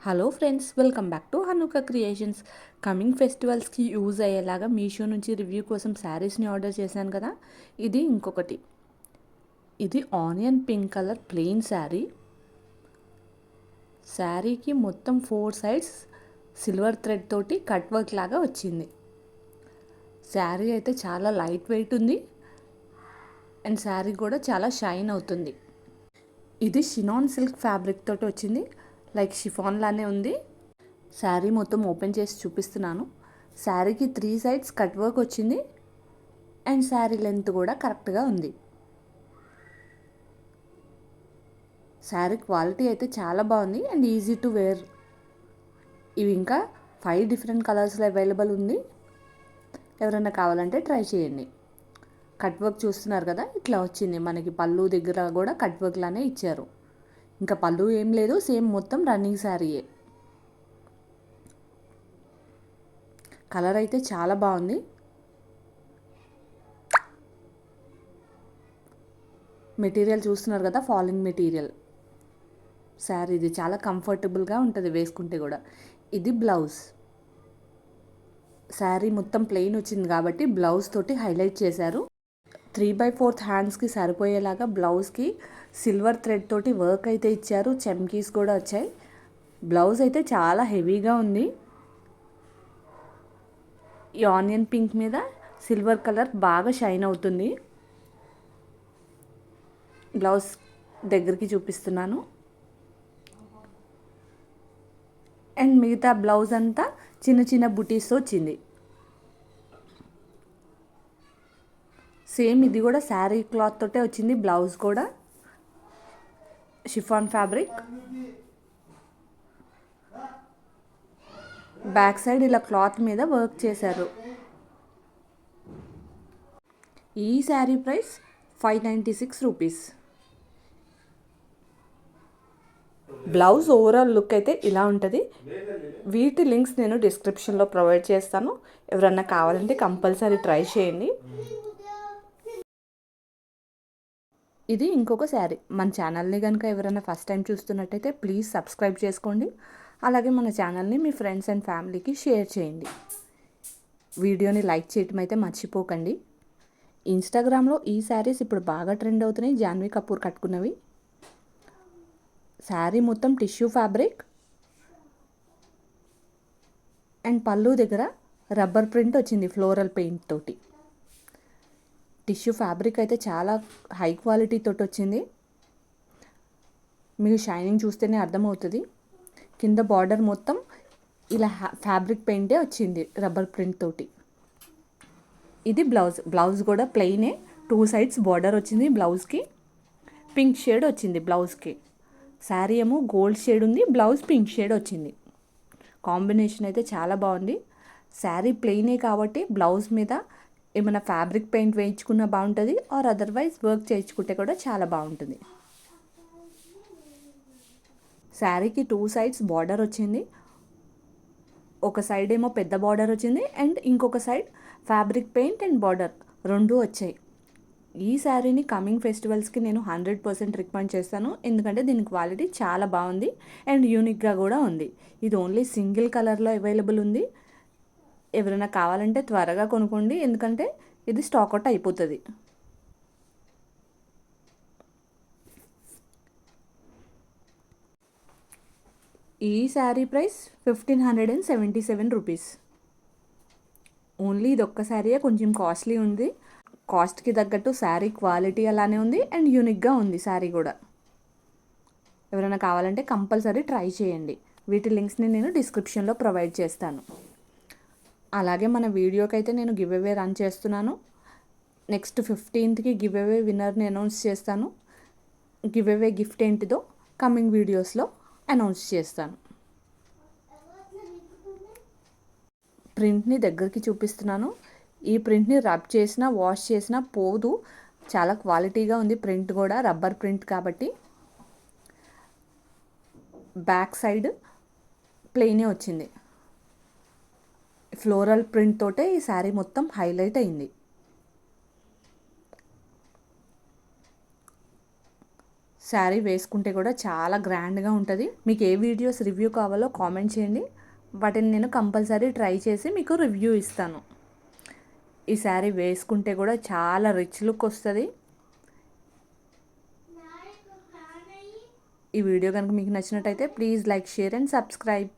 Hello friends, welcome back to Hanuka creations. Coming ఫెస్టివల్స్కి use అయ్యేలాగా Meesho నుంచి రివ్యూ కోసం శారీస్ని ఆర్డర్ చేశాను కదా. ఇది ఇంకొకటి. ఇది onion pink colour plain sari. శారీకి మొత్తం 4 సైడ్స్ సిల్వర్ థ్రెడ్ తోటి కట్ వర్క్ లాగా వచ్చింది. శారీ అయితే చాలా లైట్ వెయిట్ ఉంది అండ్ శారీ కూడా చాలా షైన్ అవుతుంది. ఇది షినాన్ సిల్క్ ఫ్యాబ్రిక్ తోటి వచ్చింది. లైక్ షిఫాన్ లానే ఉంది. శారీ మొత్తం ఓపెన్ చేసి చూపిస్తున్నాను. శారీకి 3 సైడ్స్ కట్ వర్క్ వచ్చింది అండ్ శారీ లెంత్ కూడా కరెక్ట్గా ఉంది. శారీ క్వాలిటీ అయితే చాలా బాగుంది అండ్ ఈజీ టు వేర్. ఇవి ఇంకా 5 డిఫరెంట్ కలర్స్లో అవైలబుల్ ఉంది. ఎవరైనా కావాలంటే ట్రై చేయండి. కట్ వర్క్ చూస్తున్నారు కదా, ఇట్లా వచ్చింది. మనకి పళ్ళు దగ్గర కూడా కట్ వర్క్ లానే ఇచ్చారు. ఇంకా పళ్ళు ఏం లేదు, సేమ్ మొత్తం రన్నింగ్ శారీయే. కలర్ అయితే చాలా బాగుంది. మెటీరియల్ చూస్తున్నారు కదా, ఫాలింగ్ మెటీరియల్. శారీ ఇది చాలా కంఫర్టబుల్గా ఉంటుంది వేసుకుంటే కూడా. ఇది బ్లౌజ్. శారీ మొత్తం ప్లెయిన్ వచ్చింది కాబట్టి బ్లౌజ్ తోటి హైలైట్ చేశారు. 3/4 హ్యాండ్స్కి సరిపోయేలాగా బ్లౌజ్కి సిల్వర్ థ్రెడ్ తోటి వర్క్ అయితే ఇచ్చారు. చెమ్కీస్ కూడా వచ్చాయి. బ్లౌజ్ అయితే చాలా హెవీగా ఉంది. ఈ ఆనియన్ పింక్ మీద సిల్వర్ కలర్ బాగా షైన్ అవుతుంది. బ్లౌజ్ దగ్గరికి చూపిస్తున్నాను. అండ్ మిగతా బ్లౌజ్ అంతా చిన్న చిన్న బుటీస్తో వచ్చింది. సేమ్ ఇది కూడా శారీ క్లాత్ తోటే వచ్చింది. బ్లౌజ్ కూడా షిఫాన్ ఫ్యాబ్రిక్. బ్యాక్ సైడ్ ఇలా క్లాత్ మీద వర్క్ చేశారు. ఈ sari price 596 rupees. Blouse overall look అయితే ఇలా ఉంటుంది. వీటి లింక్స్ నేను డిస్క్రిప్షన్లో ప్రొవైడ్ చేస్తాను. ఎవరన్నా కావాలంటే కంపల్సరీ ట్రై చేయండి. ఇది ఇంకొక శారీ. మన ఛానల్ని కనుక ఎవరైనా ఫస్ట్ టైం చూస్తున్నట్టయితే ప్లీజ్ సబ్స్క్రైబ్ చేసుకోండి. అలాగే మన ఛానల్ని మీ ఫ్రెండ్స్ అండ్ ఫ్యామిలీకి షేర్ చేయండి. వీడియోని లైక్ చేయటం అయితే మర్చిపోకండి. ఇన్స్టాగ్రామ్లో ఈ శారీస్ ఇప్పుడు బాగా ట్రెండ్ అవుతున్నాయి. జాన్వీ కపూర్ కట్టుకున్నవి. శారీ మొత్తం టిష్యూ ఫ్యాబ్రిక్ అండ్ పళ్ళు దగ్గర రబ్బర్ ప్రింట్ వచ్చింది ఫ్లోరల్ పెయింట్ తోటి. టిష్యూ ఫ్యాబ్రిక్ అయితే చాలా హై క్వాలిటీ తోటి వచ్చింది. మీకు షైనింగ్ చూస్తేనే అర్థమవుతుంది. కింద బార్డర్ మొత్తం ఇలా ఫ్యాబ్రిక్ పెయింటే వచ్చింది రబ్బర్ ప్రింట్ తోటి. ఇది బ్లౌజ్ కూడా ప్లెయినే. 2 సైడ్స్ బార్డర్ వచ్చింది. బ్లౌజ్కి పింక్ షేడ్ వచ్చింది. బ్లౌజ్కి శారీ ఏమో గోల్డ్ షేడ్ ఉంది, బ్లౌజ్ పింక్ షేడ్ వచ్చింది. కాంబినేషన్ అయితే చాలా బాగుంది. శారీ ప్లెయినే కాబట్టి బ్లౌజ్ మీద ఏమైనా ఫ్యాబ్రిక్ పెయింట్ వేయించుకున్నా బాగుంటుంది, ఆర్ అదర్వైజ్ వర్క్ చేయించుకుంటే కూడా చాలా బాగుంటుంది. శారీకి 2 సైడ్స్ బార్డర్ వచ్చింది. ఒక సైడ్ ఏమో పెద్ద బార్డర్ వచ్చింది అండ్ ఇంకొక side fabric paint and border రెండు వచ్చాయి. ఈ శారీని కమింగ్ ఫెస్టివల్స్కి నేను 100% రికమెండ్ చేస్తాను. ఎందుకంటే దీని క్వాలిటీ చాలా బాగుంది అండ్ యూనిక్గా కూడా ఉంది. ఇది ఓన్లీ సింగిల్ కలర్లో అవైలబుల్ ఉంది. ఎవరైనా కావాలంటే త్వరగా కొనుక్కోండి, ఎందుకంటే ఇది స్టాక్ అవుట్ అయిపోతుంది. ఈ శారీ ప్రైస్ 1577 రూపీస్. ఓన్లీ ఇది ఒక్క శారీయే కొంచెం కాస్ట్లీ ఉంది. కాస్ట్కి తగ్గట్టు శారీ క్వాలిటీ అలానే ఉంది అండ్ యూనిక్గా ఉంది శారీ కూడా. ఎవరైనా కావాలంటే కంపల్సరీ ట్రై చేయండి. వీటి లింక్స్ని నేను డిస్క్రిప్షన్లో ప్రొవైడ్ చేస్తాను. అలాగే మన వీడియోకి అయితే నేను గివ్ అవే రన్ చేస్తున్నాను. నెక్స్ట్ 15కి గివ్ అవే విన్నర్ని అనౌన్స్ చేస్తాను. గివ్ అవే గిఫ్ట్ ఏంటిదో కమింగ్ వీడియోస్లో అనౌన్స్ చేస్తాను. ప్రింట్ని దగ్గరికి చూపిస్తున్నాను. ఈ ప్రింట్ని రబ్ చేసినా వాష్ చేసినా పోదు. చాలా క్వాలిటీగా ఉంది. ప్రింట్ కూడా రబ్బర్ ప్రింట్ కాబట్టి. బ్యాక్ సైడ్ ప్లెయినే వచ్చింది. ఫ్లోరల్ ప్రింట్ తోటే ఈ శారీ మొత్తం హైలైట్ అయింది. శారీ వేసుకుంటే కూడా చాలా గ్రాండ్గా ఉంటుంది. మీకు ఏ వీడియోస్ రివ్యూ కావాలో కామెంట్ చేయండి, వాటిని నేను కంపల్సరీ ట్రై చేసి మీకు రివ్యూ ఇస్తాను. ఈ శారీ వేసుకుంటే కూడా చాలా రిచ్ లుక్ వస్తుంది. ఈ వీడియో కనుక మీకు నచ్చినట్టయితే please like, share and subscribe.